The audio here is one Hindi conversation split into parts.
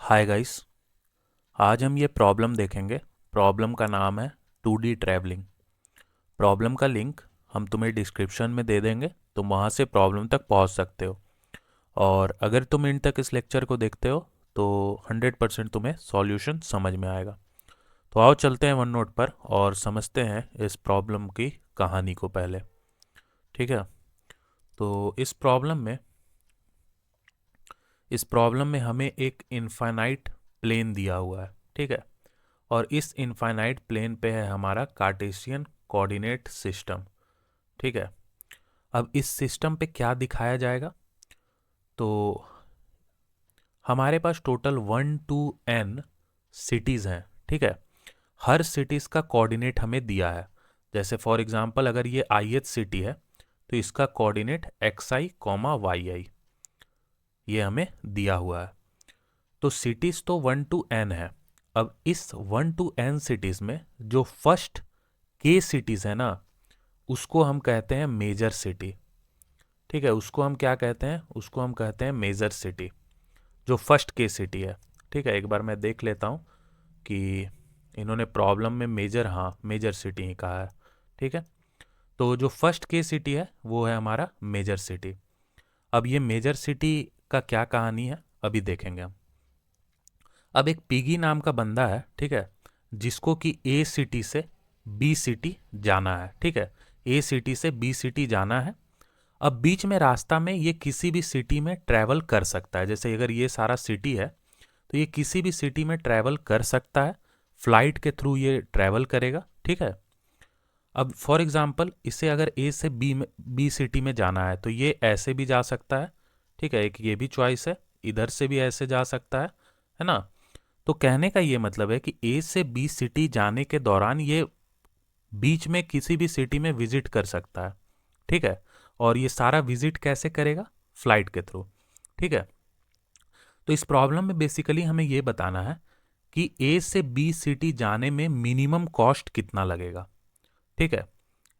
Hi guys. आज हम ये प्रॉब्लम देखेंगे। प्रॉब्लम का नाम है 2D ट्रैवलिंग। प्रॉब्लम का लिंक हम तुम्हें डिस्क्रिप्शन में दे देंगे, तुम वहाँ से प्रॉब्लम तक पहुँच सकते हो। और अगर तुम इन तक इस लेक्चर को देखते हो तो 100% तुम्हें सॉल्यूशन समझ में आएगा। तो आओ चलते हैं वन नोट पर और समझते हैं इस प्रॉब्लम की कहानी को पहले। ठीक है। तो इस प्रॉब्लम में हमें एक इनफाइनाइट प्लेन दिया हुआ है। ठीक है। और इस इनफाइनाइट प्लेन पे है हमारा कार्टेशियन कोऑर्डिनेट सिस्टम। ठीक है। अब इस सिस्टम पे क्या दिखाया जाएगा, तो हमारे पास टोटल 1 to n सिटीज़ हैं। ठीक है। हर सिटीज़ का कोऑर्डिनेट हमें दिया है। जैसे फॉर एग्जांपल अगर ये ith सिटी है तो इसका कोऑर्डिनेट xi कॉमा yi ये हमें दिया हुआ है। तो सिटीज़ तो 1 to n है। अब इस 1 to n सिटीज़ में जो फर्स्ट के सिटीज़ है ना, उसको हम कहते हैं मेजर सिटी। ठीक है। उसको हम क्या कहते हैं, उसको हम कहते हैं मेजर सिटी, जो फर्स्ट के सिटी है। ठीक है। एक बार मैं देख लेता हूँ कि इन्होंने प्रॉब्लम में मेजर, हाँ मेजर सिटी ही कहा है। ठीक है। तो जो फर्स्ट के सिटी है वो है हमारा मेजर सिटी। अब ये मेजर सिटी का क्या कहानी है अभी देखेंगे हम। अब एक पिगी नाम का बंदा है। ठीक है। जिसको कि ए सिटी से बी सिटी जाना है। ठीक है। ए सिटी से बी सिटी जाना है। अब बीच में रास्ता में ये किसी भी सिटी में ट्रैवल कर सकता है। जैसे अगर ये सारा सिटी है तो ये किसी भी सिटी में ट्रैवल कर सकता है। फ्लाइट के थ्रू ये ट्रैवल करेगा। ठीक है। अब फॉर एग्जांपल इसे अगर ए से बी सिटी में जाना है तो ये ऐसे भी जा सकता है। ठीक है। एक ये भी चॉइस है, इधर से भी ऐसे जा सकता है ना। तो कहने का ये मतलब है कि ए से बी सिटी जाने के दौरान ये बीच में किसी भी सिटी में विजिट कर सकता है। ठीक है। और ये सारा विजिट कैसे करेगा, फ्लाइट के थ्रू। ठीक है। तो इस प्रॉब्लम में बेसिकली हमें ये बताना है कि ए से बी सिटी जाने में मिनिमम कॉस्ट कितना लगेगा। ठीक है।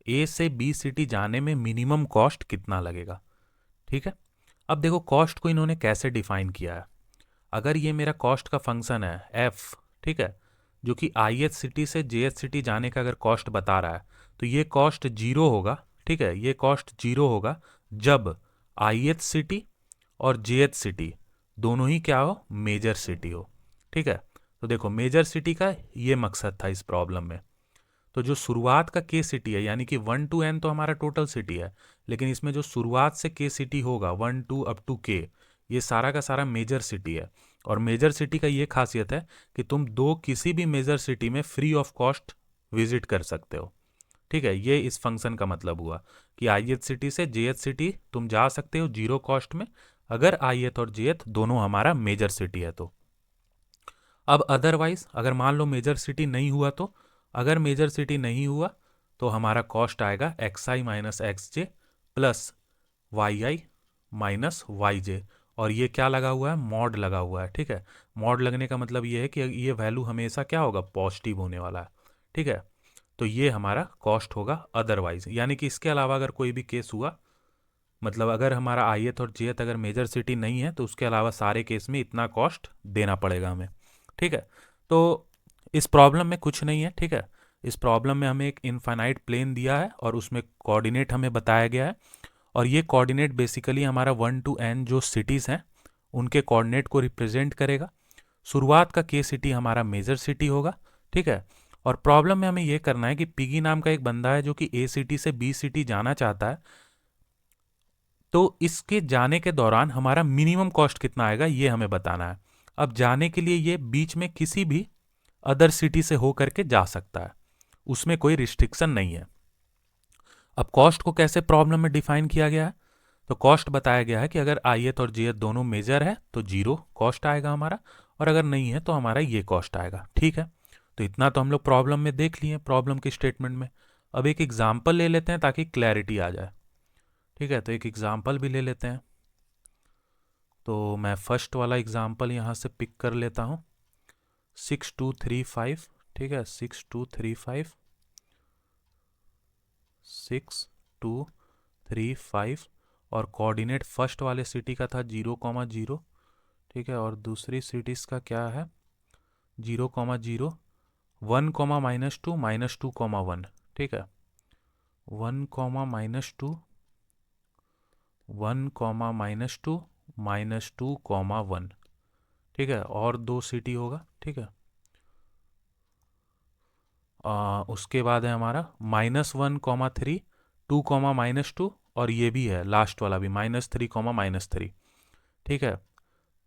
ए से बी सिटी जाने में मिनिमम कॉस्ट कितना लगेगा। ठीक है। अब देखो कॉस्ट को इन्होंने कैसे डिफाइन किया है। अगर ये मेरा कॉस्ट का फंक्शन है एफ, ठीक है, जो कि आई एच सिटी से जे एच सिटी जाने का अगर कॉस्ट बता रहा है तो ये कॉस्ट जीरो होगा। ठीक है। ये कॉस्ट जीरो होगा जब आई एच सिटी और जे एच सिटी दोनों ही क्या हो, मेजर सिटी हो। ठीक है। तो देखो मेजर सिटी का ये मकसद था इस प्रॉब्लम में। तो जो शुरुआत का के सिटी है यानी कि 1 to n तो हमारा टोटल सिटी है, लेकिन इसमें जो शुरुआत से के सिटी होगा 1 to अप टू के, ये सारा का सारा मेजर सिटी है। और मेजर सिटी का ये खासियत है कि तुम दो किसी भी मेजर सिटी में फ्री ऑफ कॉस्ट विजिट कर सकते हो। ठीक है। ये इस फंक्शन का मतलब हुआ कि आई एच सिटी से जे एच सिटी तुम जा सकते हो जीरो कॉस्ट में, अगर आई एथ और जे एथ दोनों हमारा मेजर सिटी है तो। अब अदरवाइज अगर मान लो मेजर सिटी नहीं हुआ तो, अगर मेजर सिटी नहीं हुआ तो हमारा कॉस्ट आएगा एक्स आई माइनस एक्स जे प्लस वाई आई माइनस वाई जे। और ये क्या लगा हुआ है, मॉड लगा हुआ है। ठीक है। मॉड लगने का मतलब ये है कि ये वैल्यू हमेशा क्या होगा, पॉजिटिव होने वाला है। ठीक है। तो ये हमारा कॉस्ट होगा अदरवाइज, यानी कि इसके अलावा अगर कोई भी केस हुआ, मतलब अगर हमारा आई एथ और जे एथ अगर मेजर सिटी नहीं है तो उसके अलावा सारे केस में इतना कॉस्ट देना पड़ेगा हमें। ठीक है। तो इस प्रॉब्लम में कुछ नहीं है। ठीक है। इस प्रॉब्लम में हमें एक इनफाइनाइट प्लेन दिया है और उसमें कोऑर्डिनेट हमें बताया गया है। और ये कोऑर्डिनेट बेसिकली हमारा 1 to n जो सिटीज़ हैं उनके कोऑर्डिनेट को रिप्रेजेंट करेगा। शुरुआत का के सिटी हमारा मेजर सिटी होगा। ठीक है। और प्रॉब्लम में हमें यह करना है कि पिगी नाम का एक बंदा है जो कि ए सिटी से बी सिटी जाना चाहता है। तो इसके जाने के दौरान हमारा मिनिमम कॉस्ट कितना आएगा ये हमें बताना है। अब जाने के लिए ये बीच में किसी भी अदर सिटी से होकर के जा सकता है, उसमें कोई रिस्ट्रिक्शन नहीं है। अब कॉस्ट को कैसे प्रॉब्लम में डिफाइन किया गया है, तो कॉस्ट बताया गया है कि अगर आई एथ और जे एथ दोनों मेजर है तो जीरो कॉस्ट आएगा हमारा, और अगर नहीं है तो हमारा ये कॉस्ट आएगा। ठीक है। तो इतना तो हम लोग प्रॉब्लम में देख लिए, प्रॉब्लम के स्टेटमेंट में। अब एक एग्जाम्पल ले लेते हैं ताकि क्लैरिटी आ जाए। ठीक है। तो एक एग्जाम्पल भी ले लेते हैं। तो मैं फर्स्ट वाला एग्जाम्पल यहाँ से पिक कर लेता हूँ, 6235। ठीक है। 6235, 6235। और कोऑर्डिनेट फर्स्ट वाले सिटी का था 0, 0। ठीक है, और दूसरी सिटीज़ का क्या है, 0,0, 1,-2, -2,1, ठीक है, 1,-2, 1,-2, -2,1, ठीक है, और 2 सिटी होगा, ठीक है। उसके बाद है हमारा -1,3, 2,-2, और ये भी है लास्ट वाला भी -3,-3, ठीक है।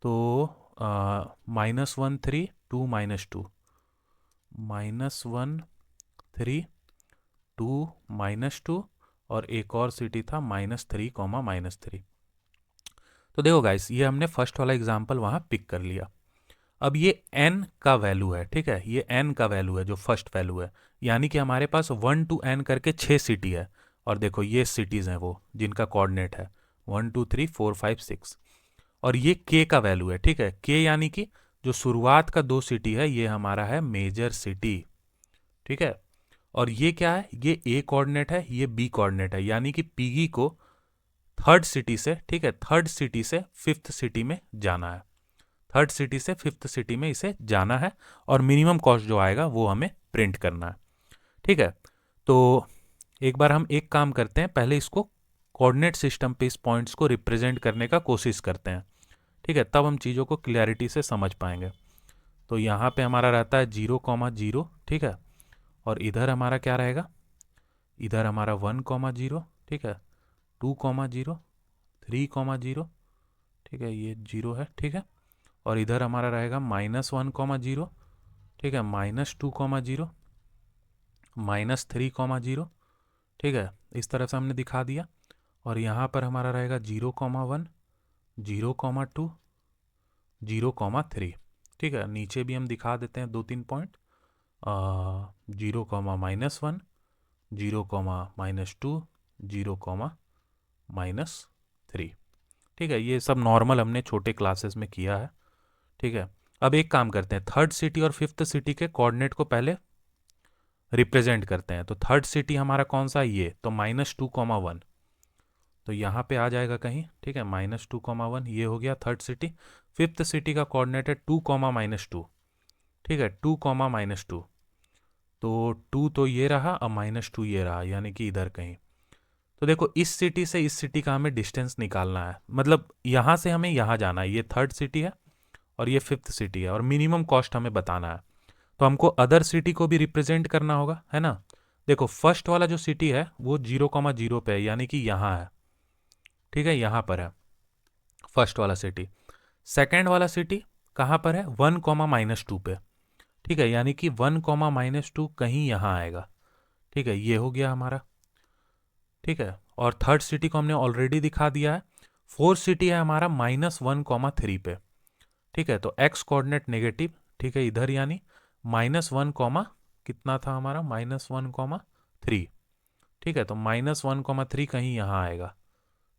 तो -1,3, 2, -2, -1,3, 2, -2, और एक और सिटी था -3,-3। तो देखो गाइस, ये हमने फर्स्ट वाला एग्जाम्पल वहाँ पिक कर लिया। अब ये n का वैल्यू है, ठीक है, ये n का वैल्यू है जो फर्स्ट वैल्यू है, यानी कि हमारे पास 1 to n करके 6 सिटी है। और देखो ये सिटीज़ हैं वो जिनका कोऑर्डिनेट है 1 2 3 4 5 6। और ये k का वैल्यू है, ठीक है, k यानी कि जो शुरुआत का 2 सिटी है ये हमारा है मेजर सिटी, ठीक है। और ये क्या है, ये a कोऑर्डिनेट है, ये b कोऑर्डिनेट है, यानी कि pg को थर्ड सिटी से, ठीक है, थर्ड सिटी से फिफ्थ सिटी में जाना है, थर्ड सिटी से फिफ्थ सिटी में इसे जाना है, और मिनिमम कॉस्ट जो आएगा वो हमें प्रिंट करना है, ठीक है। तो एक बार हम एक काम करते हैं, पहले इसको कोऑर्डिनेट सिस्टम पे इस पॉइंट्स को रिप्रेजेंट करने का कोशिश करते हैं, ठीक है, तब हम चीज़ों को क्लैरिटी से समझ पाएंगे। तो यहाँ पे हमारा रहता है 0,0, ठीक है, और इधर हमारा क्या रहेगा, इधर हमारा 1,0, ठीक है, 2,0, 3,0, ठीक है, ये 0 है, ठीक है, और इधर हमारा रहेगा -1,0, ठीक है, -2,0, -3,0, ठीक है, इस तरह से हमने दिखा दिया। और यहाँ पर हमारा रहेगा 0,1, 0,2, 0,3, ठीक है, नीचे भी हम दिखा देते हैं 2-3 पॉइंट, 0,-1, 0,-2, 0,-3, ठीक है, ये सब नॉर्मल हमने छोटे क्लासेस में किया है, ठीक है। अब एक काम करते हैं, थर्ड सिटी और फिफ्थ सिटी के कोऑर्डिनेट को पहले रिप्रेजेंट करते हैं। तो थर्ड सिटी हमारा कौन सा, ये तो -2,1, तो यहाँ पे आ जाएगा कहीं, ठीक है, -2,1, ये हो गया थर्ड सिटी। फिफ्थ सिटी का कोऑर्डिनेट है 2,-2, ठीक है, 2,-2, तो 2 तो ये रहा, अब -2 ये रहा, यानी कि इधर कहीं। तो देखो इस सिटी से इस सिटी का हमें डिस्टेंस निकालना है, मतलब यहाँ से हमें यहाँ जाना है, ये थर्ड सिटी है और ये फिफ्थ सिटी है, और मिनिमम कॉस्ट हमें बताना है। तो हमको अदर सिटी को भी रिप्रेजेंट करना होगा, है ना। देखो फर्स्ट वाला जो सिटी है वो 0,0 पे है, यानी कि यहाँ है, ठीक है, यहाँ पर है फर्स्ट वाला सिटी। सेकेंड वाला सिटी कहाँ पर है, 1,-2 पे, ठीक है, यानी कि 1,-2 कहीं यहाँ आएगा, ठीक है, ये हो गया हमारा, ठीक है। और थर्ड सिटी को हमने ऑलरेडी दिखा दिया है। फोर्थ सिटी है हमारा -1,3 पे, ठीक है, तो एक्स कोऑर्डिनेट नेगेटिव, ठीक है, इधर यानी -1, कितना था हमारा, -1,3, ठीक है, तो -1,3 कहीं यहाँ आएगा,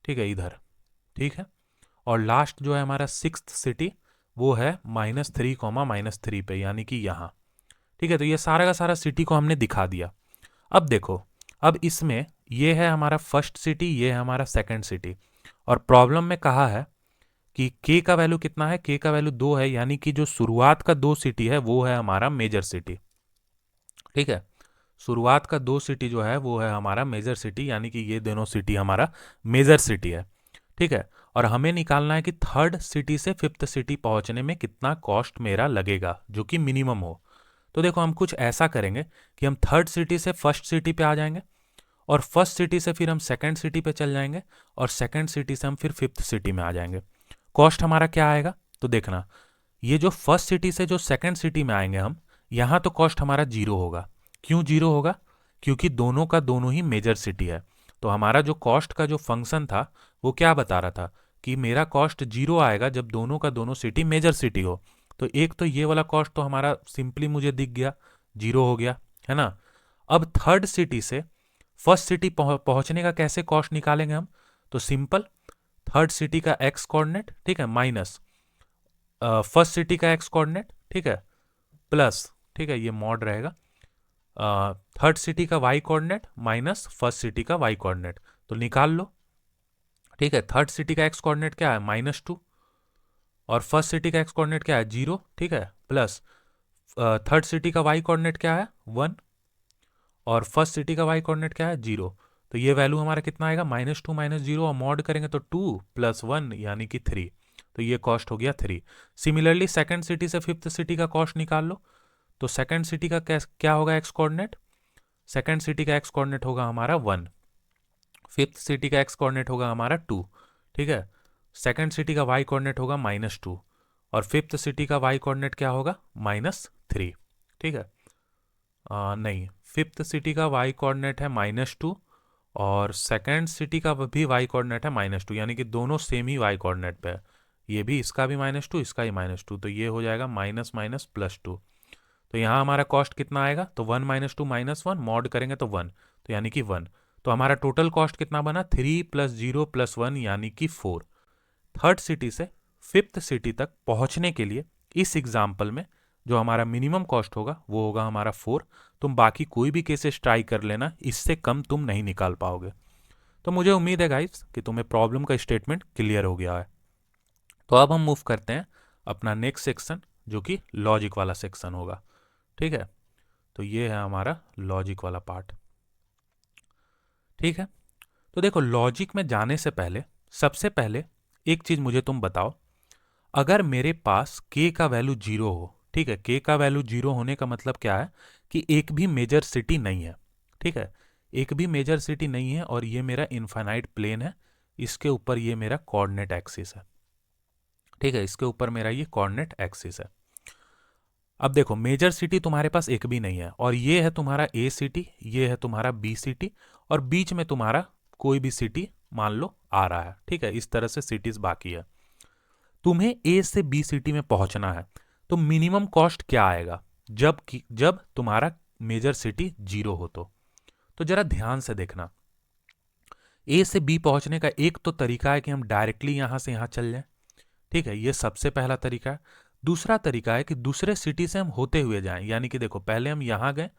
ठीक है, इधर, ठीक है। और लास्ट जो है हमारा सिक्स्थ सिटी वो है -3, पे, यानी कि यहाँ, ठीक है। तो ये सारा का सारा सिटी को हमने दिखा दिया। अब देखो, अब इसमें ये है हमारा फर्स्ट सिटी, ये है हमारा सेकंड सिटी, और प्रॉब्लम में कहा है कि k का वैल्यू कितना है, k का वैल्यू 2 है, यानी कि जो शुरुआत का 2 सिटी है वो है हमारा मेजर सिटी, ठीक है, शुरुआत का 2 सिटी जो है वो है हमारा मेजर सिटी, यानी कि ये दोनों सिटी हमारा मेजर सिटी है, ठीक है। और हमें निकालना है कि थर्ड सिटी से फिफ्थ सिटी पहुंचने में कितना कॉस्ट मेरा लगेगा जो कि मिनिमम हो। तो देखो हम कुछ ऐसा करेंगे कि हम थर्ड सिटी से फर्स्ट सिटी पे आ जाएंगे, और फर्स्ट सिटी से फिर हम सेकंड सिटी पे चल जाएंगे, और सेकंड सिटी से हम फिर फिफ्थ सिटी में आ जाएंगे। कॉस्ट हमारा क्या आएगा, तो देखना, ये जो फर्स्ट सिटी से जो सेकंड सिटी में आएंगे हम, यहाँ तो कॉस्ट हमारा 0 होगा। क्यों 0 होगा, क्योंकि दोनों का दोनों ही मेजर सिटी है। तो हमारा जो कॉस्ट का जो फंक्शन था वो क्या बता रहा था कि मेरा कॉस्ट 0 आएगा जब दोनों का दोनों सिटी मेजर सिटी हो। तो एक तो ये वाला कॉस्ट तो हमारा सिंपली मुझे दिख गया, 0 हो गया, है ना। अब थर्ड सिटी से फर्स्ट सिटी पहुंचने का कैसे कॉस्ट निकालेंगे हम, तो सिंपल, थर्ड सिटी का एक्स कोऑर्डिनेट, ठीक है, माइनस फर्स्ट सिटी का एक्स कोऑर्डिनेट, ठीक है, प्लस, ठीक है, ये मॉड रहेगा थर्ड सिटी का y coordinate minus first city का वाई कोऑर्डिनेट, तो निकाल लो, ठीक है। थर्ड सिटी का एक्स कोऑर्डिनेट क्या है, -2, और फर्स्ट सिटी का एक्स कोऑर्डिनेट क्या है 0, ठीक है, प्लस थर्ड सिटी का वाई कोऑर्डिनेट क्या है 1, और फर्स्ट सिटी का वाई कोऑर्डिनेट क्या है 0। तो ये वैल्यू हमारा कितना आएगा -2 -0, और मॉड करेंगे तो 2 + 1 यानी कि 3। तो ये कॉस्ट हो गया 3। सिमिलरली सेकंड सिटी से फिफ्थ सिटी का कॉस्ट निकाल लो। तो सेकंड सिटी का क्या होगा एक्स कोऑर्डिनेट, सेकंड सिटी का एक्स कोऑर्डिनेट होगा हमारा 1, फिफ्थ सिटी का एक्स कोऑर्डिनेट होगा हमारा 2, ठीक है, सेकंड सिटी का वाई कोऑर्डिनेट होगा -2, और फिफ्थ सिटी का वाई कोऑर्डिनेट क्या होगा -3, ठीक है। नहीं, फिफ्थ सिटी का वाई कोऑर्डिनेट है -2, और सेकंड सिटी का भी वाई कोऑर्डिनेट है -2, यानी कि दोनों सेम ही वाई कोऑर्डिनेट पे है। ये भी इसका भी -2, इसका ही -2, तो ये हो जाएगा माइनस माइनस प्लस 2। तो यहाँ हमारा कॉस्ट कितना आएगा, तो 1 - 2 -1, मॉड करेंगे तो 1, तो यानी कि 1। तो हमारा टोटल कॉस्ट कितना बना 3 + 0 + 1 यानी कि 4। थर्ड सिटी से फिफ्थ सिटी तक पहुंचने के लिए इस एग्जाम्पल में जो हमारा मिनिमम कॉस्ट होगा वो होगा हमारा 4। तुम बाकी कोई भी केसेस ट्राई कर लेना, इससे कम तुम नहीं निकाल पाओगे। तो मुझे उम्मीद है गाइस कि तुम्हें प्रॉब्लम का स्टेटमेंट क्लियर हो गया है। तो अब हम मूव करते हैं अपना नेक्स्ट सेक्शन, जो कि लॉजिक वाला सेक्शन होगा, ठीक है। तो ये है हमारा लॉजिक वाला पार्ट, ठीक है। तो देखो, लॉजिक में जाने से पहले सबसे पहले एक चीज मुझे तुम बताओ, अगर मेरे पास k का वैल्यू 0 हो, ठीक है, k का वैल्यू 0 होने का मतलब क्या है कि एक भी मेजर सिटी नहीं है, ठीक है, एक भी मेजर सिटी नहीं है, और ये मेरा इनफाइनाइट प्लेन है, इसके ऊपर ये मेरा कोऑर्डिनेट एक्सिस है, ठीक है, इसके ऊपर मेरा ये कोऑर्डिनेट एक्सिस है। अब देखो, मेजर सिटी तुम्हारे पास एक भी नहीं है, और ये है तुम्हारा ए सिटी, ये है तुम्हारा बी सिटी, और बीच में तुम्हारा कोई भी सिटी मान लो आ रहा है, ठीक है, इस तरह से सिटीज बाकी है। तुम्हें ए से बी सिटी में पहुंचना है, तो मिनिमम कॉस्ट क्या आएगा जब तुम्हारा मेजर सिटी 0 हो। तो जरा ध्यान से देखना, ए से बी पहुंचने का एक तो तरीका है कि हम डायरेक्टली यहां से यहां चल जाएं, ठीक है, ये सबसे पहला तरीका है। दूसरा तरीका है कि दूसरे सिटी से हम होते हुए जाएं, यानी कि देखो, पहले हम यहां गए,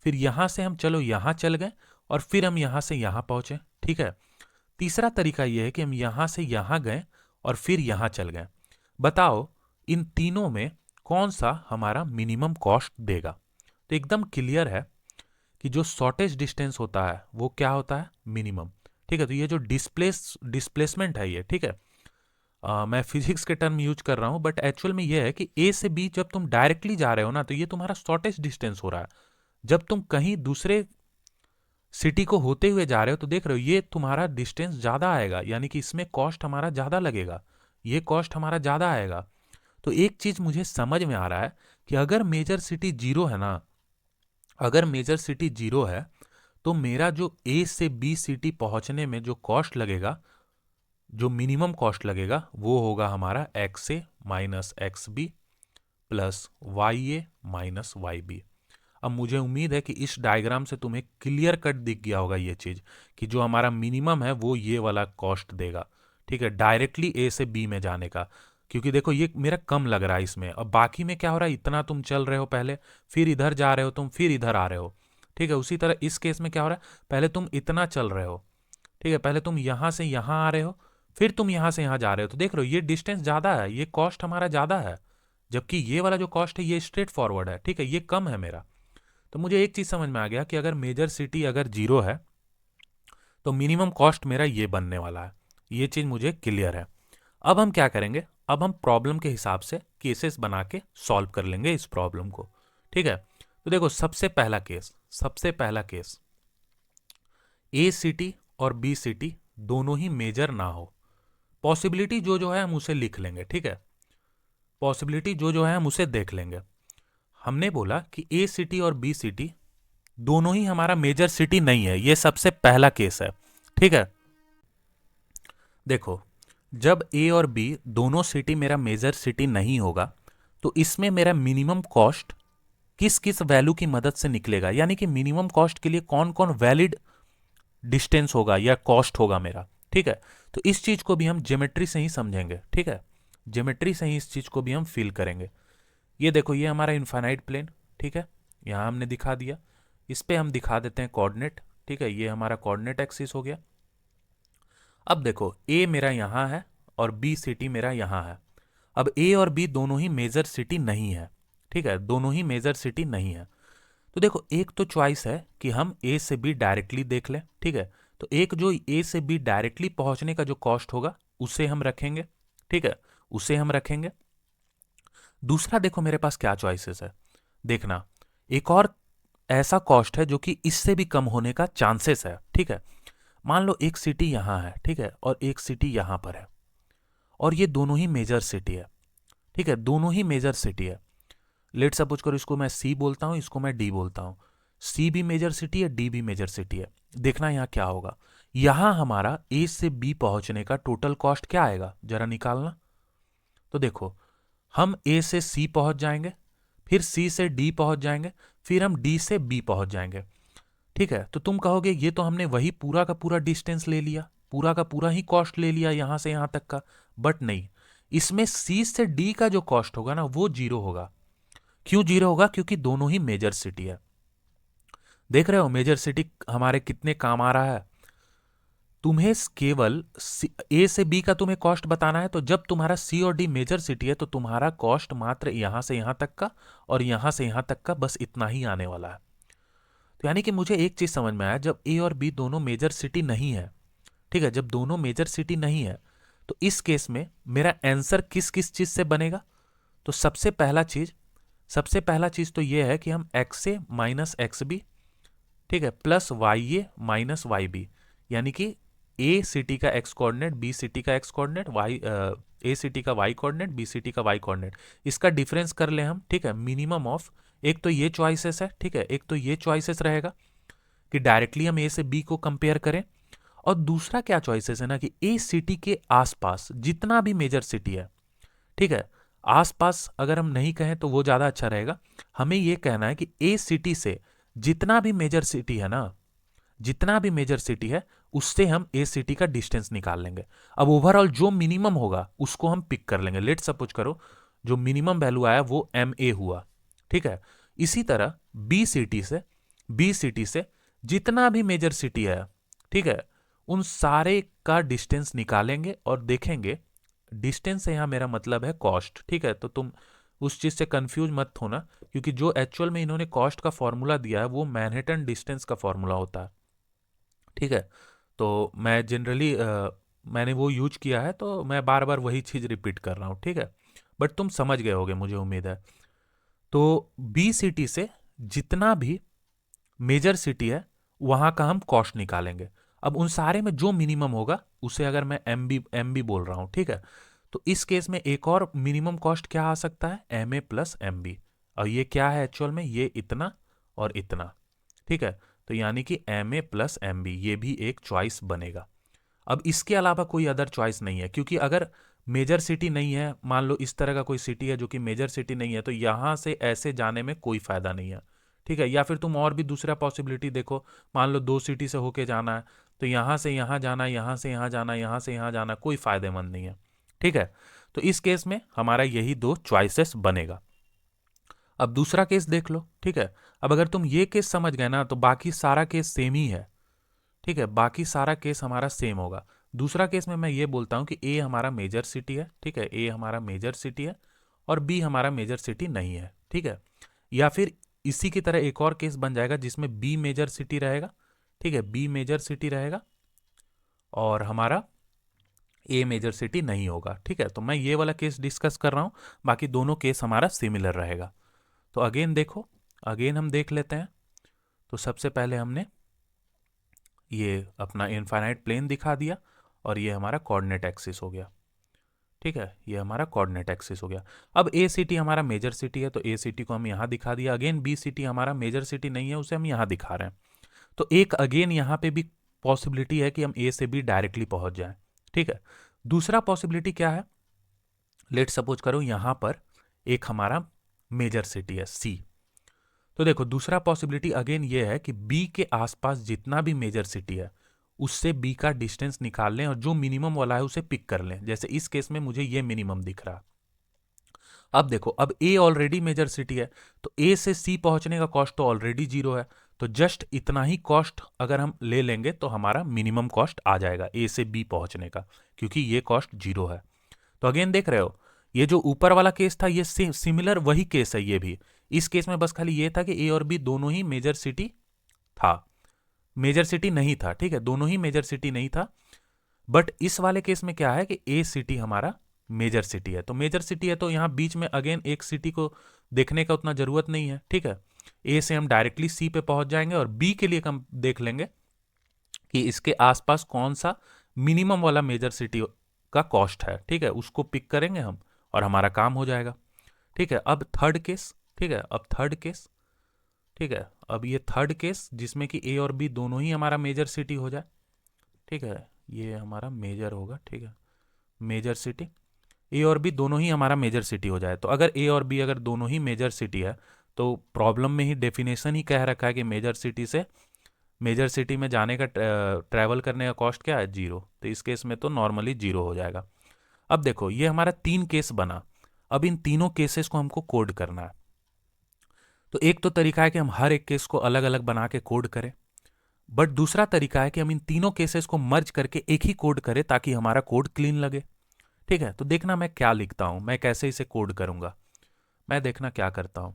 फिर यहां से हम चलो यहां चल गए, और फिर हम यहां से यहां पहुंचे, ठीक है। तीसरा तरीका यह है कि हम यहां से यहां गए और फिर यहां चल गए। बताओ इन तीनों में कौन सा हमारा मिनिमम कॉस्ट देगा। तो एकदम क्लियर है कि जो शॉर्टेज डिस्टेंस होता है वो क्या होता है, मिनिमम, ठीक है। तो ये जो डिस्प्लेसमेंट है ये, ठीक है, मैं फिजिक्स के टर्म यूज कर रहा हूं, बट एक्चुअल में ये है कि ए से बी जब तुम डायरेक्टली जा रहे हो ना, तो ये तुम्हारा शॉर्टेज डिस्टेंस हो रहा है। जब तुम कहीं दूसरे सिटी को होते हुए जा रहे हो, तो देख रहे हो ये तुम्हारा डिस्टेंस ज्यादा आएगा, यानी कि इसमें कॉस्ट हमारा ज्यादा लगेगा, ये कॉस्ट हमारा ज्यादा आएगा। तो एक चीज मुझे समझ में आ रहा है कि अगर मेजर सिटी 0 है ना, अगर मेजर सिटी 0 है, तो मेरा जो ए से बी सिटी पहुंचने में जो कॉस्ट लगेगा, जो मिनिमम कॉस्ट लगेगा, वो होगा हमारा x a minus x b plus y a minus y b. अब मुझे उम्मीद है कि इस डायग्राम से तुम्हें क्लियर कट दिख गया होगा ये चीज, कि जो हमारा मिनिमम है वो ये वाला कॉस्ट देगा, ठीक है, डायरेक्टली ए से बी में जाने का। क्योंकि देखो ये मेरा कम लग रहा है इसमें, अब बाकी में क्या हो रहा है, इतना तुम चल रहे हो पहले, फिर इधर जा रहे हो तुम, फिर इधर आ रहे हो, ठीक है। उसी तरह इस केस में क्या हो रहा है, पहले तुम इतना चल रहे हो, ठीक है, पहले तुम यहां से यहां आ रहे हो, फिर तुम यहां से यहां जा रहे हो, तो देख रहे हो ये डिस्टेंस ज्यादा है, ये कॉस्ट हमारा ज्यादा है, जबकि ये वाला जो कॉस्ट है ये स्ट्रेट फॉरवर्ड है, ठीक है, ये कम है मेरा। तो मुझे एक चीज समझ में आ गया कि अगर मेजर सिटी अगर 0 है, तो मिनिमम कॉस्ट मेरा ये बनने वाला है, ये चीज मुझे क्लियर है। अब हम क्या करेंगे, अब हम प्रॉब्लम के हिसाब से केसेस बना के सॉल्व कर लेंगे इस प्रॉब्लम को, ठीक है। तो देखो, सबसे पहला केस ए सिटी और बी सिटी दोनों ही मेजर ना हो। पॉसिबिलिटी जो है हम उसे लिख लेंगे, ठीक है, पॉसिबिलिटी जो है हम उसे देख लेंगे। हमने बोला कि ए सिटी और बी सिटी दोनों ही हमारा मेजर सिटी नहीं है, ये सबसे पहला केस है, ठीक है। देखो, जब ए और बी दोनों सिटी मेरा मेजर सिटी नहीं होगा, तो इसमें मेरा मिनिमम कॉस्ट किस किस वैल्यू की मदद से निकलेगा, यानी कि मिनिमम कॉस्ट के लिए कौन कौन वैलिड डिस्टेंस होगा या कॉस्ट होगा मेरा, ठीक है। तो इस चीज को भी हम ज्योमेट्री से ही समझेंगे, ठीक है, ज्योमेट्री से ही इस चीज को भी हम फील करेंगे। ये देखो, ये हमारा इनफाइनाइट प्लेन, ठीक है, यहां हमने दिखा दिया, इस पे हम दिखा देते हैं कोऑर्डिनेट, ठीक है, ये हमारा कोऑर्डिनेट एक्सिस हो गया। अब देखो, ए मेरा यहां है और बी सिटी मेरा यहां है। अब ए और बी दोनों ही मेजर सिटी नहीं है, ठीक है, दोनों ही मेजर सिटी नहीं है। तो देखो एक तो चॉइस है कि हम ए से बी डायरेक्टली देख लें, ठीक है, तो एक जो ए से बी डायरेक्टली पहुंचने का जो कॉस्ट होगा उसे हम रखेंगे, ठीक है, उसे हम रखेंगे। दूसरा देखो मेरे पास क्या चॉइसेस है, देखना एक और ऐसा कॉस्ट है जो कि इससे भी कम होने का चांसेस है, ठीक है। मान लो एक सिटी यहां है, ठीक है, और एक सिटी यहां पर है, और ये दोनों ही मेजर सिटी है, ठीक है, दोनों ही मेजर सिटी है। लेट सपोज करो इसको मैं सी बोलता हूं, इसको मैं डी बोलता हूं। सी भी मेजर सिटी है, डी भी मेजर सिटी है। देखना यहां क्या होगा, यहां हमारा ए से बी पहुंचने का टोटल कॉस्ट क्या आएगा, जरा निकालना। तो देखो हम ए से सी पहुंच जाएंगे, फिर सी से डी पहुंच जाएंगे, फिर हम डी से बी पहुंच जाएंगे, ठीक है। तो तुम कहोगे ये तो हमने वही पूरा का पूरा डिस्टेंस ले लिया, पूरा का पूरा ही कॉस्ट ले लिया यहां से यहां तक का, बट नहीं, इसमें सी से डी का जो कॉस्ट होगा ना वो जीरो होगा। क्यों जीरो होगा, क्योंकि दोनों ही मेजर सिटी है। देख रहे हो मेजर सिटी हमारे कितने काम आ रहा है। तुम्हें केवल ए से बी का तुम्हें कॉस्ट बताना है, तो जब तुम्हारा सी और डी मेजर सिटी है तो तुम्हारा कॉस्ट मात्र यहां से यहां तक का और यहां से यहां तक का बस इतना ही आने वाला है। तो यानी कि मुझे एक चीज समझ में आया, जब ए और बी दोनों मेजर सिटी नहीं है, ठीक है, जब दोनों मेजर सिटी नहीं है तो इस केस में मेरा आंसर किस किस चीज से बनेगा। तो सबसे पहला चीज तो यह है कि हम x a minus x B, ठीक है, plus y a minus y B, यानी कि ए सिटी का एक्स कोऑर्डिनेट, बी सिटी का एक्स कोऑर्डिनेट, वाई ए सिटी का वाई कोऑर्डिनेट, बी सिटी का वाई कोऑर्डिनेट, इसका डिफरेंस कर ले हम, ठीक है, मिनिमम ऑफ, एक तो ये चॉइसेस है, ठीक है, एक तो ये चॉइसेस रहेगा कि डायरेक्टली हम ए से बी को कंपेयर करें, और दूसरा क्या चॉइसेस है ना कि ए सिटी के आसपास जितना भी मेजर सिटी है, ठीक है, आसपास अगर हम नहीं कहें तो वो ज्यादा अच्छा रहेगा, हमें ये कहना है कि ए सिटी से जितना भी मेजर सिटी है ना, जितना भी मेजर सिटी है उससे हम ए सिटी का डिस्टेंस निकाल लेंगे। अब ओवरऑल जो मिनिमम होगा उसको हम पिक कर लेंगे। लेट सपोज करो जो मिनिमम वैल्यू आया वो एम ए हुआ, ठीक है। इसी तरह बी सिटी से जितना भी मेजर सिटी है, ठीक है, उन सारे का डिस्टेंस निकालेंगे और देखेंगे, डिस्टेंस से यहां मेरा मतलब है कॉस्ट, ठीक है। तो तुम उस चीज से कंफ्यूज मत होना, क्योंकि जो एक्चुअल में इन्होंने कॉस्ट का फॉर्मूला दिया है वो मैनहट्टन डिस्टेंस का फॉर्मूला होता है, ठीक है। तो मैं जनरली मैंने वो यूज किया है तो मैं बार बार वही चीज रिपीट कर रहा हूं, ठीक है, बट तुम समझ गए होगे मुझे उम्मीद है। तो बी सिटी से जितना भी मेजर सिटी है वहां का हम कॉस्ट निकालेंगे। अब उन सारे में जो मिनिमम होगा उसे अगर मैं एम बी बोल रहा हूं, ठीक है, तो इस केस में एक और मिनिमम कॉस्ट क्या आ सकता है, M A plus M B, और ये क्या है एक्चुअल में, ये इतना और इतना, ठीक है। तो यानी कि M A plus M B ये भी एक चॉइस बनेगा। अब इसके अलावा कोई अदर चॉइस नहीं है, क्योंकि अगर मेजर सिटी नहीं है, मान लो इस तरह का कोई सिटी है जो कि मेजर सिटी नहीं है, तो यहां से ऐसे जाने में कोई फायदा नहीं है, ठीक है। या फिर तुम और भी दूसरा पॉसिबिलिटी देखो, मान लो दो सिटी से होके जाना है, तो यहां से यहां जाना, यहां से यहां जाना, यहां से यहां जाना कोई फायदेमंद नहीं है, ठीक है। तो इस केस में हमारा यही दो चॉइसेस बनेगा। अब दूसरा केस देख लो, ठीक है। अब अगर तुम ये केस समझ गए ना तो बाकी सारा केस सेम ही है, ठीक है, बाकी सारा केस हमारा सेम होगा। दूसरा केस में मैं ये बोलता हूं कि ए हमारा मेजर सिटी है, ठीक है, ए हमारा मेजर सिटी है और बी हमारा मेजर सिटी नहीं है, ठीक है। या फिर इसी की तरह एक और केस बन जाएगा जिसमें बी मेजर सिटी रहेगा, ठीक है, बी मेजर सिटी रहेगा और हमारा ए मेजर सिटी नहीं होगा, ठीक है। तो मैं ये वाला केस डिस्कस कर रहा हूं, बाकी दोनों केस हमारा सिमिलर रहेगा। तो अगेन देखो, अगेन हम देख लेते हैं। तो सबसे पहले हमने ये अपना इनफाइनाइट प्लेन दिखा दिया और ये हमारा कोऑर्डिनेट एक्सिस हो गया, ठीक है, ये हमारा कोऑर्डिनेट एक्सिस हो गया। अब ए सिटी हमारा मेजर सिटी है तो ए सिटी को हम यहाँ दिखा दिया। अगेन बी सिटी हमारा मेजर सिटी नहीं है, उसे हम यहाँ दिखा रहे हैं। तो एक अगेन यहाँ पे भी पॉसिबिलिटी है कि हम ए से बी डायरेक्टली पहुंच जाएं, ठीक है। दूसरा पॉसिबिलिटी क्या है, लेट सपोज करो यहाँ पर एक हमारा मेजर सिटी है सी। तो देखो दूसरा पॉसिबिलिटी अगेन ये है कि बी के आसपास जितना भी मेजर सिटी है उससे बी का डिस्टेंस निकाल लें और जो मिनिमम वाला है उसे पिक कर लें। जैसे इस केस में मुझे ये मिनिमम दिख रहा। अब देखो, अब ए ऑलरेडी मेजर सिटी है तो ए से सी पहुंचने का कॉस्ट तो ऑलरेडी जीरो है, तो जस्ट इतना ही कॉस्ट अगर हम ले लेंगे तो हमारा मिनिमम कॉस्ट आ जाएगा ए से बी पहुंचने का, क्योंकि ये कॉस्ट जीरो है। तो अगेन देख रहे हो ये जो ऊपर वाला केस था ये सिमिलर वही केस है ये भी। इस केस में बस खाली ये था कि ए और बी दोनों ही मेजर सिटी था, मेजर सिटी नहीं था, ठीक है, दोनों ही मेजर सिटी नहीं था। बट इस वाले केस में क्या है कि ए सिटी हमारा मेजर सिटी है। तो मेजर सिटी है तो यहाँ बीच में अगेन एक सिटी को देखने का उतना जरूरत नहीं है, ठीक है। ए से हम डायरेक्टली सी पे पहुंच जाएंगे और बी के लिए हम देख लेंगे कि इसके आसपास कौन सा मिनिमम वाला मेजर सिटी का कॉस्ट है, ठीक है, उसको पिक करेंगे हम और हमारा काम हो जाएगा, ठीक है। अब थर्ड केस, ठीक है, अब थर्ड केस, ठीक है, अब ये थर्ड केस जिसमें कि ए और बी दोनों ही हमारा मेजर सिटी हो जाए, ठीक है, ये हमारा मेजर होगा, ठीक है, मेजर सिटी, ए और बी दोनों ही हमारा मेजर सिटी हो जाए। तो अगर ए और बी अगर दोनों ही मेजर सिटी है तो प्रॉब्लम में ही डेफिनेशन ही कह रखा है कि मेजर सिटी से मेजर सिटी में जाने का ट्रैवल करने का कॉस्ट क्या है, जीरो। तो इस केस में तो नॉर्मली जीरो हो जाएगा। अब देखो ये हमारा 3 केस बना। अब इन तीनों केसेस को हमको कोड करना है। तो एक तो तरीका है कि हम हर एक केस को अलग अलग बना के कोड करें, बट दूसरा तरीका है कि हम इन तीनों केसेस को मर्ज करके एक ही कोड करें ताकि हमारा कोड क्लीन लगे, ठीक है। तो देखना मैं क्या लिखता हूं, मैं कैसे इसे कोड करूंगा। मैं देखना क्या करता हूं।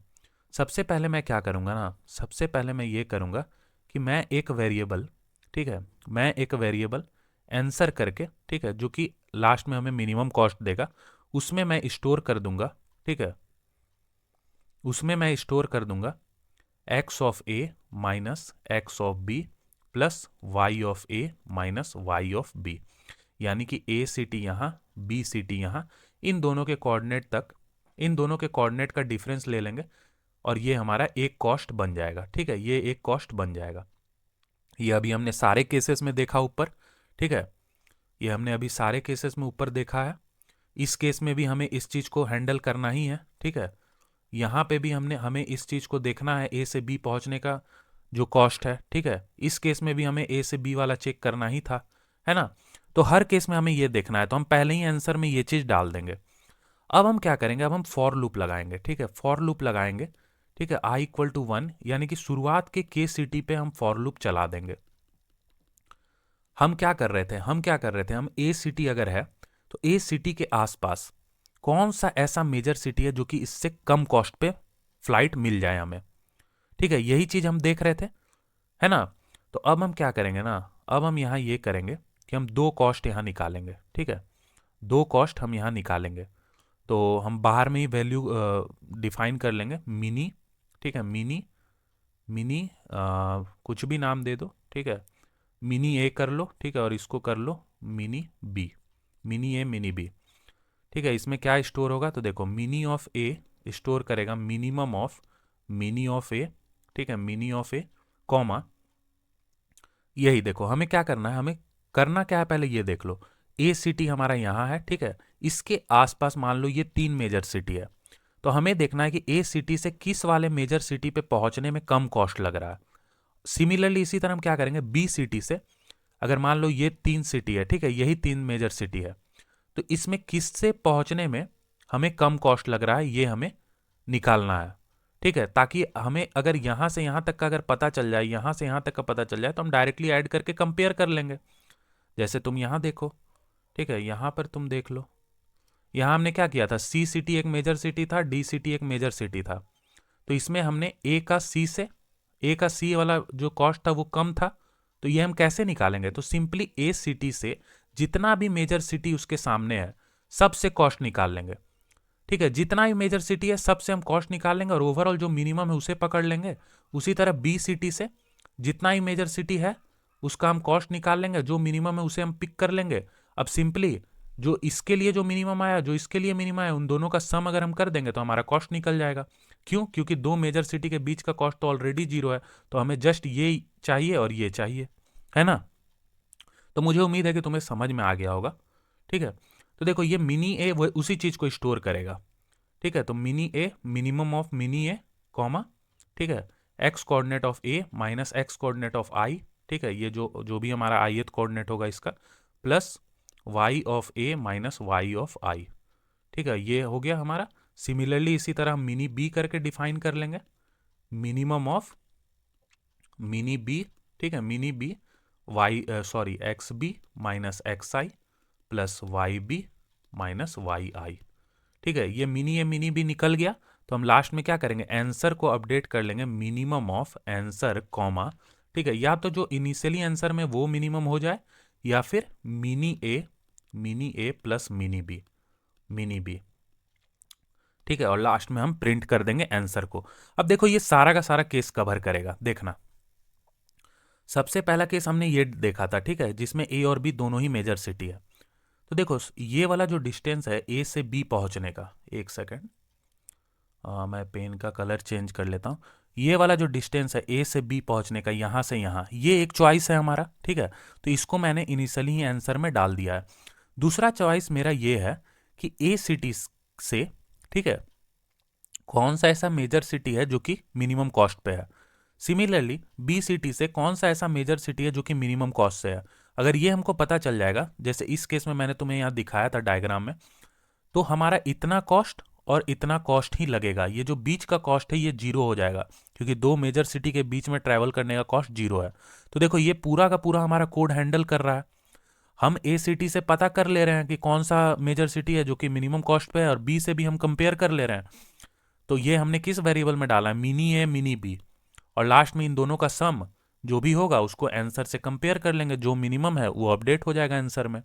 सबसे पहले मैं क्या करूंगा ना, सबसे पहले मैं ये करूंगा कि मैं एक वेरिएबल, ठीक है, मैं एक वेरिएबल आंसर करके, ठीक है, जो कि लास्ट में हमें मिनिमम कॉस्ट देगा, उसमें मैं स्टोर कर दूंगा, ठीक है, उसमें मैं स्टोर कर दूंगा x of A minus x of B plus y of A minus y of B, यानी कि ए सिटी यहाँ, बी सिटी यहाँ, इन दोनों के कोऑर्डिनेट तक, इन दोनों के कोऑर्डिनेट का डिफरेंस ले लेंगे और ये हमारा एक कॉस्ट बन जाएगा, ठीक है, ये एक कॉस्ट बन जाएगा। ये अभी हमने सारे केसेस में देखा ऊपर, ठीक है, ये हमने अभी सारे केसेस में ऊपर देखा है। इस केस में भी हमें इस चीज़ को हैंडल करना ही है, ठीक है। यहाँ पे भी हमें इस चीज़ को देखना है, ए से बी पहुँचने का जो कॉस्ट है, ठीक है। इस केस में भी हमें ए से बी वाला चेक करना ही था, है ना। तो हर केस में हमें ये देखना है, तो हम पहले ही आंसर में ये चीज़ डाल देंगे। अब हम क्या करेंगे, अब हम फॉर लूप लगाएंगे, ठीक है, फॉर लूप लगाएंगे, ठीक है, आई इक्वल टू 1, यानी कि शुरुआत के केस सिटी पे हम फॉर लूप चला देंगे। हम क्या कर रहे थे, हम ए सिटी अगर है तो ए सिटी के आसपास कौन सा ऐसा मेजर सिटी है जो कि इससे कम कॉस्ट पे फ्लाइट मिल जाए हमें, ठीक है, यही चीज हम देख रहे थे, है ना। तो अब हम क्या करेंगे ना, अब हम यहाँ ये करेंगे कि हम दो कॉस्ट यहाँ निकालेंगे, ठीक है, दो कॉस्ट हम यहाँ निकालेंगे। तो हम बाहर में ही वैल्यू डिफाइन कर लेंगे, मिनी, ठीक है, मिनी, मिनी कुछ भी नाम दे दो, ठीक है, मिनी ए कर लो, ठीक है, और इसको कर लो मिनी बी, मिनी ए मिनी बी, ठीक है। इसमें क्या स्टोर होगा, तो देखो मिनी ऑफ ए स्टोर करेगा मिनिमम ऑफ मिनी ऑफ ए, ठीक है, मिनी ऑफ ए कॉमा, यही देखो हमें क्या करना है, हमें करना क्या है पहले ये देख लो। ए सिटी हमारा यहाँ है, ठीक है, इसके आसपास मान लो ये 3 मेजर सिटी है, तो हमें देखना है कि ए सिटी से किस वाले मेजर सिटी पे पहुंचने में कम कॉस्ट लग रहा है। सिमिलरली इसी तरह हम क्या करेंगे, बी सिटी से अगर मान लो ये 3 सिटी है, ठीक है, यही 3 मेजर सिटी है, तो इसमें किससे पहुंचने में हमें कम कॉस्ट लग रहा है ये हमें निकालना है, ठीक है, ताकि हमें अगर यहां से यहां तक का अगर पता चल जाए, यहां से यहां तक का पता चल जाए तो हम डायरेक्टली ऐड करके कंपेयर कर लेंगे। जैसे तुम यहां देखो, ठीक है, यहां पर तुम देख लो, यहां हमने क्या किया था, सी सिटी एक मेजर सिटी था, डी सिटी एक मेजर सिटी था, तो इसमें हमने ए का सी से, ए का सी वाला जो कॉस्ट था वो कम था, तो ये हम कैसे निकालेंगे, तो सिंपली ए सिटी से जितना भी मेजर सिटी उसके सामने है सबसे कॉस्ट निकाल लेंगे, ठीक है, जितना भी मेजर सिटी है सबसे हम कॉस्ट निकाल लेंगे और ओवरऑल जो मिनिमम है उसे पकड़ लेंगे। उसी तरह बी सिटी से जितना ही मेजर सिटी है उसका हम कॉस्ट निकाल लेंगे, जो मिनिमम है उसे हम पिक कर लेंगे। अब सिंपली जो इसके लिए जो मिनिमम आया, जो इसके लिए मिनिमम आया, उन दोनों का सम अगर हम कर देंगे तो हमारा कॉस्ट निकल जाएगा। क्यों, क्योंकि दो मेजर सिटी के बीच का कॉस्ट तो ऑलरेडी जीरो है, तो हमें जस्ट ये चाहिए और ये चाहिए, है ना। तो मुझे उम्मीद है कि तुम्हें समझ में आ गया होगा, ठीक है। तो देखो ये मिनी ए वो उसी चीज को स्टोर करेगा, ठीक है, तो mini a minimum of mini a comma, ठीक है, x coordinate of A minus x coordinate of i, ठीक है, ये जो जो भी हमारा आईएथ कोऑर्डिनेट होगा इसका, plus y of A minus y of i, ठीक है, ये हो गया हमारा। सिमिलरली इसी तरह हम मिनी बी करके डिफाइन कर लेंगे, मिनिमम ऑफ मिनी बी, ठीक है, mini b y sorry x b minus x i plus y b minus y i, ठीक है, ये मिनी भी निकल गया, तो हम लास्ट में क्या करेंगे, आंसर को अपडेट कर लेंगे मिनिमम ऑफ आंसर कॉमा, ठीक है, या तो जो इनिशियली आंसर में वो मिनिमम हो जाए या फिर मिनी ए प्लस मिनी बी, ठीक है, और लास्ट में हम प्रिंट कर देंगे आंसर को। अब देखो ये सारा का सारा केस कवर करेगा, देखना सबसे पहला केस हमने ये देखा था, ठीक है, जिसमें ए और बी दोनों ही मेजर सिटी है। तो देखो ये वाला जो डिस्टेंस है ए से बी पहुंचने का, एक सेकेंड मैं पेन का कलर चेंज कर लेता हूँ। ये वाला जो डिस्टेंस है ए से बी पहुंचने का, यहाँ से यहाँ, ये एक चॉइस है हमारा, ठीक है, तो इसको मैंने इनिशियली ही आंसर में डाल दिया है। दूसरा चॉइस मेरा ये है कि ए सिटी से, ठीक है, कौन सा ऐसा मेजर सिटी है जो कि मिनिमम कॉस्ट पे है। सिमिलरली बी सिटी से कौन सा ऐसा मेजर सिटी है जो कि मिनिमम कॉस्ट से है। अगर ये हमको पता चल जाएगा, जैसे इस केस में मैंने तुम्हें यहाँ दिखाया था डायग्राम में, तो हमारा इतना कॉस्ट और इतना कॉस्ट ही लगेगा, ये जो बीच का कॉस्ट है ये जीरो हो जाएगा, क्योंकि दो मेजर सिटी के बीच में ट्रैवल करने का कॉस्ट जीरो है। तो देखो ये पूरा का पूरा हमारा कोड हैंडल कर रहा है। हम ए सिटी से पता कर ले रहे हैं कि कौन सा मेजर सिटी है जो कि मिनिमम कॉस्ट पे है, और बी से भी हम कंपेयर कर ले रहे हैं। तो ये हमने किस वेरिएबल में डाला है, मिनी ए मिनी बी, और लास्ट में इन दोनों का सम जो भी होगा उसको आंसर से कंपेयर कर लेंगे, जो मिनिमम है वो अपडेट हो जाएगा आंसर में।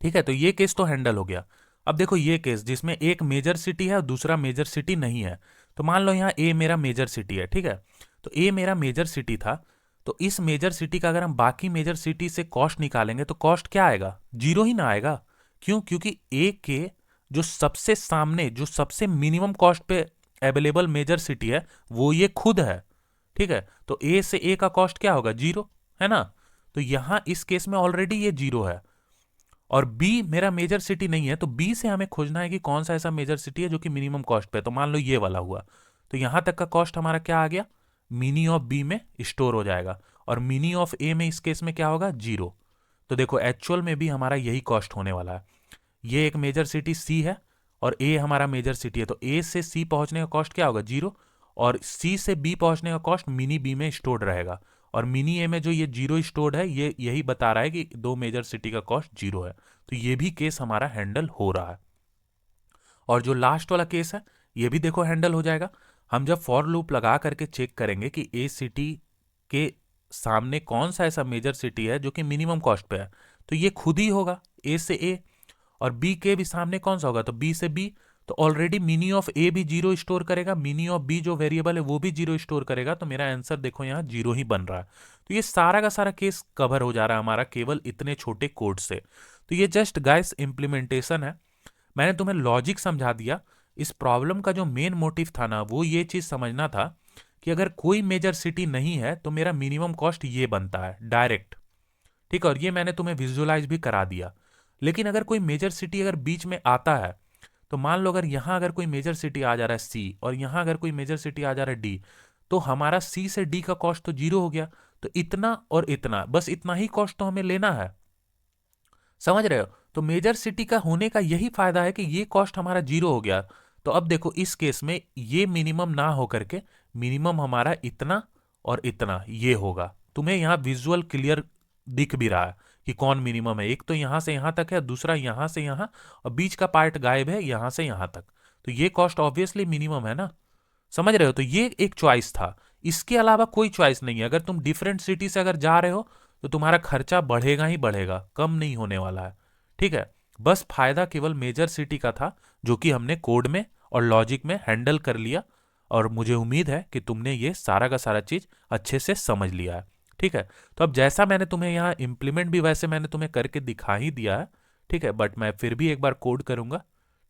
ठीक है, तो ये केस तो हैंडल हो गया। अब देखो ये केस जिसमें एक मेजर सिटी है और दूसरा मेजर सिटी नहीं है। तो मान लो यहाँ ए मेरा मेजर सिटी है, ठीक है, तो ए मेरा मेजर सिटी था, तो इस मेजर सिटी का अगर हम बाकी मेजर सिटी से कॉस्ट निकालेंगे तो कॉस्ट क्या आएगा, जीरो ही ना आएगा। क्यों, क्योंकि ए के जो सबसे सामने जो सबसे मिनिमम कॉस्ट पे अवेलेबल मेजर सिटी है वो ये खुद है, ठीक है, तो ए से ए का कॉस्ट क्या होगा, जीरो, है ना। तो यहां इस केस में ऑलरेडी ये जीरो है, और बी मेरा मेजर सिटी नहीं है, तो बी से हमें खोजना है कि कौन सा ऐसा मेजर सिटी है जो कि मिनिमम कॉस्ट पे है। तो मान लो ये वाला हुआ, तो यहां तक का कॉस्ट हमारा क्या आ गया, मिनी ऑफ बी में स्टोर हो जाएगा, और मिनी ऑफ ए में इस केस में क्या होगा, जीरो। तो देखो एक्चुअल में भी हमारा यही कॉस्ट होने वाला है। ये एक मेजर सिटी सी है और ए हमारा मेजर सिटी है, तो ए से सी पहुंचने का कॉस्ट क्या होगा, जीरो, और सी से बी पहुंचने का कॉस्ट मिनी बी में स्टोर्ड रहेगा, और मिनी ए में जो ये जीरो स्टोर्ड है ये यही बता रहा है कि दो मेजर सिटी का कॉस्ट जीरो है। तो ये भी केस हमारा हैंडल हो रहा है। और जो लास्ट वाला केस है ये भी देखो हैंडल हो जाएगा। हम जब फॉर लूप लगा करके चेक करेंगे कि ए सिटी के सामने कौन सा ऐसा मेजर सिटी है जो कि मिनिमम कॉस्ट पे है, तो ये खुद ही होगा ए से ए, और बी के भी सामने कौन सा होगा, तो बी से बी, तो ऑलरेडी मिनी ऑफ ए भी जीरो स्टोर करेगा, मिनी ऑफ बी जो वेरिएबल है वो भी जीरो स्टोर करेगा, तो मेरा आंसर देखो यहाँ जीरो ही बन रहा है। तो ये सारा का सारा केस कवर हो जा रहा है हमारा केवल इतने छोटे कोड से। तो ये जस्ट गाइस इम्प्लीमेंटेशन है, मैंने तुम्हें लॉजिक समझा दिया। इस प्रॉब्लम का जो मेन मोटिव था ना वो ये चीज समझना था कि अगर कोई मेजर सिटी नहीं है तो मेरा मिनिमम कॉस्ट ये बनता है डायरेक्ट, ठीक है, और ये मैंने तुम्हें विजुअलाइज भी करा दिया। लेकिन अगर कोई मेजर सिटी अगर बीच में आता है, तो मान लो अगर यहां अगर कोई मेजर सिटी आ जा रहा है सी, और यहां अगर कोई मेजर सिटी आ जा रहा है डी, तो हमारा सी से डी का कॉस्ट तो जीरो हो गया, तो इतना और इतना, बस इतना ही कॉस्ट तो हमें लेना है, समझ रहे हो। तो मेजर सिटी का होने का यही फायदा है कि ये कॉस्ट हमारा जीरो हो गया। तो अब देखो इस केस में ये मिनिमम ना हो करके मिनिमम हमारा इतना और इतना ये होगा। तुम्हें यहाँ विजुअल क्लियर दिख भी रहा है कि कौन मिनिमम है, एक तो यहां से यहां तक है, दूसरा यहां से यहां, और बीच का पार्ट गायब है यहां से यहां तक, तो ये कॉस्ट ऑब्वियसली मिनिमम है ना, समझ रहे हो। तो ये एक चॉइस था, इसके अलावा कोई चॉइस नहीं है। अगर तुम डिफरेंट सिटी से अगर जा रहे हो तो तुम्हारा खर्चा बढ़ेगा ही बढ़ेगा, कम नहीं होने वाला है, ठीक है। बस फायदा केवल मेजर सिटी का था जो कि हमने कोड में और लॉजिक में हैंडल कर लिया, और मुझे उम्मीद है कि तुमने ये सारा का सारा चीज अच्छे से समझ लिया है, ठीक है। तो अब जैसा मैंने तुम्हें यहाँ इंप्लीमेंट भी वैसे मैंने तुम्हें करके दिखा ही दिया है, ठीक है, बट मैं फिर भी एक बार कोड करूंगा,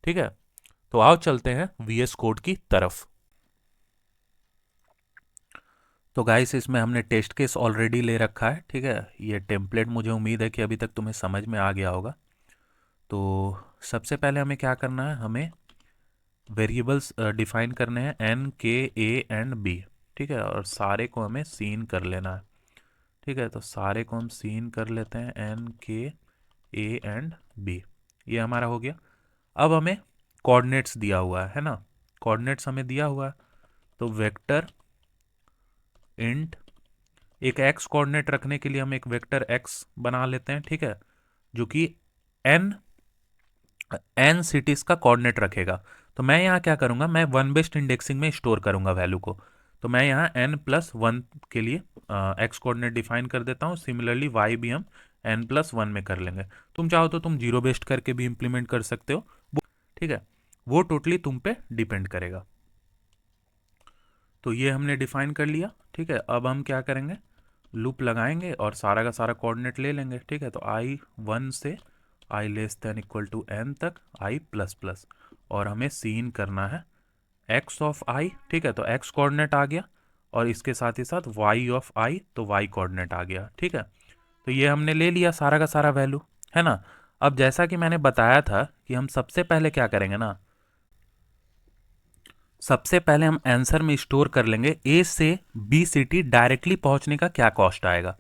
ठीक है। तो आओ चलते हैं वीएस कोड की तरफ। तो गाइस इसमें हमने टेस्ट केस ऑलरेडी ले रखा है, ठीक है, ये टेम्पलेट मुझे उम्मीद है कि अभी तक तुम्हें समझ में आ गया होगा। तो सबसे पहले हमें क्या करना है, हमें वेरिएबल्स डिफाइन करने हैं एन के ए एंड बी, ठीक है, और सारे को हमें सीन कर लेना है, ठीक है। तो सारे को हम सीन कर लेते हैं एन के ए एंड बी, ये हमारा हो गया। अब हमें कोऑर्डिनेट्स दिया हुआ है ना, कोऑर्डिनेट्स हमें दिया हुआ है, तो वेक्टर इंट, एक एक्स कोऑर्डिनेट रखने के लिए हम एक वेक्टर एक्स बना लेते हैं, ठीक है, जो कि एन एन सिटीज का कोऑर्डिनेट रखेगा। तो मैं यहाँ क्या करूँगा, मैं वन बेस्ड इंडेक्सिंग में स्टोर करूँगा वैल्यू को। तो मैं यहाँ n+1 के लिए एक्स कोऑर्डिनेट डिफाइन कर देता हूँ। सिमिलरली वाई भी हम n+1 में कर लेंगे। तुम चाहो तो तुम जीरो बेस्ड करके भी इंप्लीमेंट कर सकते हो, ठीक है, वो टोटली तुम पे डिपेंड करेगा। तो ये हमने डिफाइन कर लिया, ठीक है। अब हम क्या करेंगे, लूप लगाएंगे और सारा का सारा कोऑर्डिनेट ले लेंगे, ठीक है। तो i1 से i<= n तक i++, और हमें सीन करना है x ऑफ i, ठीक है। तो x कोऑर्डिनेट आ गया और इसके साथ ही साथ y ऑफ i, तो y कोऑर्डिनेट आ गया, ठीक है। तो ये हमने ले लिया सारा का सारा वैल्यू, है ना। अब जैसा कि मैंने बताया था कि हम सबसे पहले क्या करेंगे ना, सबसे पहले हम आंसर में स्टोर कर लेंगे ए से बी सिटी डायरेक्टली पहुंचने का क्या कॉस्ट आएगा।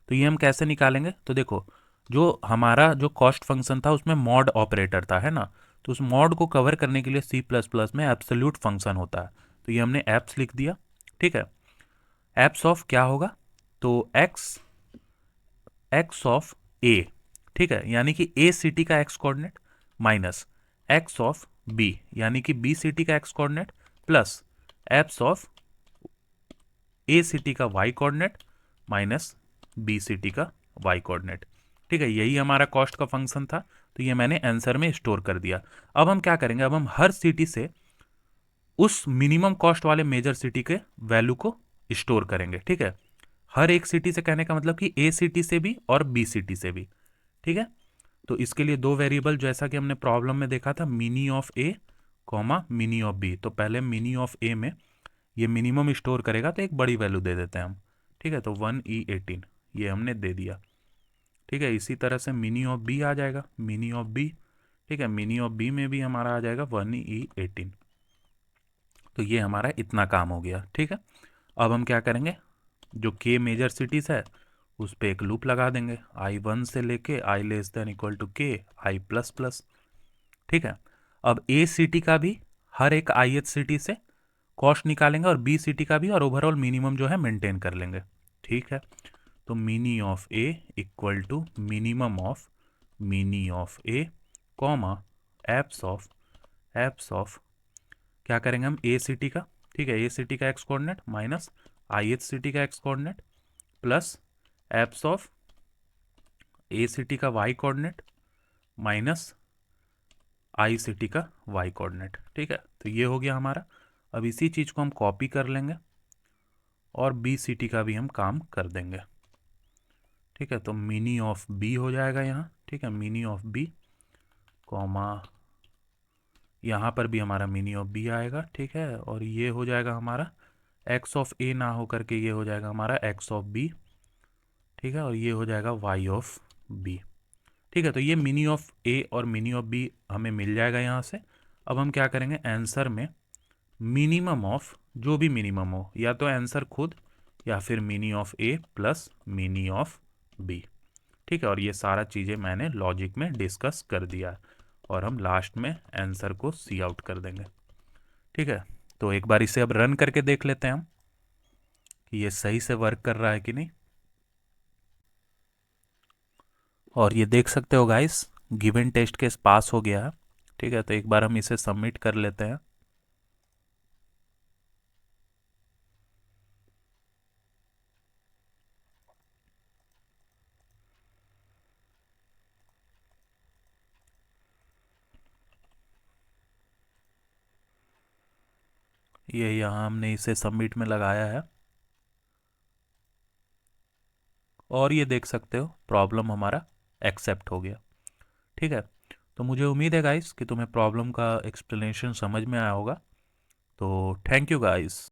तो ये हम कैसे निकालेंगे, तो देखो, जो हमारा जो कॉस्ट फंक्शन था उसमें मॉड ऑपरेटर था, है ना। तो उस मॉड को कवर करने के लिए सी प्लस प्लस में एब्सोल्यूट फंक्शन होता है। तो ये हमने एप्स लिख दिया, ठीक है। एप्स ऑफ क्या होगा, तो एक्स ऑफ ए, ठीक है, यानी कि ए सिटी का x coordinate minus x of B, यानी कि बी सिटी का x coordinate plus abs of a city का y coordinate minus b city का वाई कोऑर्डिनेट, ठीक है। यही हमारा कॉस्ट का फंक्शन था। तो ये मैंने आंसर में स्टोर कर दिया। अब हम क्या करेंगे, अब हम हर सिटी से उस मिनिमम कॉस्ट वाले मेजर सिटी के वैल्यू को स्टोर करेंगे, ठीक है। हर एक सिटी से कहने का मतलब कि ए सिटी से भी और बी सिटी से भी, ठीक है। तो इसके लिए दो वेरिएबल, जैसा कि हमने प्रॉब्लम में देखा था, mini of A comma mini of B. तो पहले मिनी ऑफ ए में ये मिनिमम स्टोर करेगा, तो एक बड़ी वैल्यू दे देते हैं हम, ठीक है। तो 1e18 ये हमने दे दिया, ठीक है। इसी तरह से मिनी ऑफ बी आ जाएगा, मिनी ऑफ बी, ठीक है। मिनी ऑफ बी में भी हमारा आ जाएगा 1e18। तो ये हमारा इतना काम हो गया, ठीक है। अब हम क्या करेंगे, जो के मेजर सिटीज़ है उस पर एक लूप लगा देंगे, i1 से लेके i<= k i++, ठीक है। अब ए सिटी का भी हर एक ith सिटी से कॉस्ट निकालेंगे और बी सिटी का भी, और ओवरऑल मिनिमम जो है मेंटेन कर लेंगे, ठीक है। तो mini of a equal to mini of A comma abs of क्या करेंगे हम, ए सिटी का, ठीक है, ए सिटी का x coordinate minus ith city का x coordinate plus abs of a city का y coordinate minus i city का वाई कोऑर्डिनेट, ठीक है। तो ये हो गया हमारा। अब इसी चीज़ को हम कॉपी कर लेंगे और बी सिटी का भी हम काम कर देंगे, ठीक है। तो मिनी ऑफ बी हो जाएगा यहाँ, ठीक है, मिनी ऑफ बी कॉमा यहाँ पर भी हमारा मिनी ऑफ बी आएगा, ठीक है। और ये हो जाएगा हमारा एक्स ऑफ ए ना हो करके ये हो जाएगा हमारा एक्स ऑफ बी, ठीक है। और ये हो जाएगा वाई ऑफ बी, ठीक है। तो ये मिनी ऑफ ए और मिनी ऑफ बी हमें मिल जाएगा यहाँ से। अब हम क्या करेंगे, आंसर में मिनिमम ऑफ जो भी मिनिमम हो, या तो आंसर खुद या फिर mini of A plus mini of B, ठीक है। और ये सारा चीज़ें मैंने लॉजिक में डिस्कस कर दिया है, और हम लास्ट में आंसर को सी आउट कर देंगे, ठीक है। तो एक बार इसे अब रन करके देख लेते हैं हम कि ये सही से वर्क कर रहा है कि नहीं। और ये देख सकते हो गाइस, गिवन टेस्ट केस पास हो गया है, ठीक है। तो एक बार हम इसे सबमिट कर लेते हैं। ये यहाँ हमने इसे सबमिट में लगाया है, और ये देख सकते हो प्रॉब्लम हमारा एक्सेप्ट हो गया, ठीक है। तो मुझे उम्मीद है गाइस कि तुम्हें प्रॉब्लम का एक्सप्लेनेशन समझ में आया होगा। तो थैंक यू गाइस।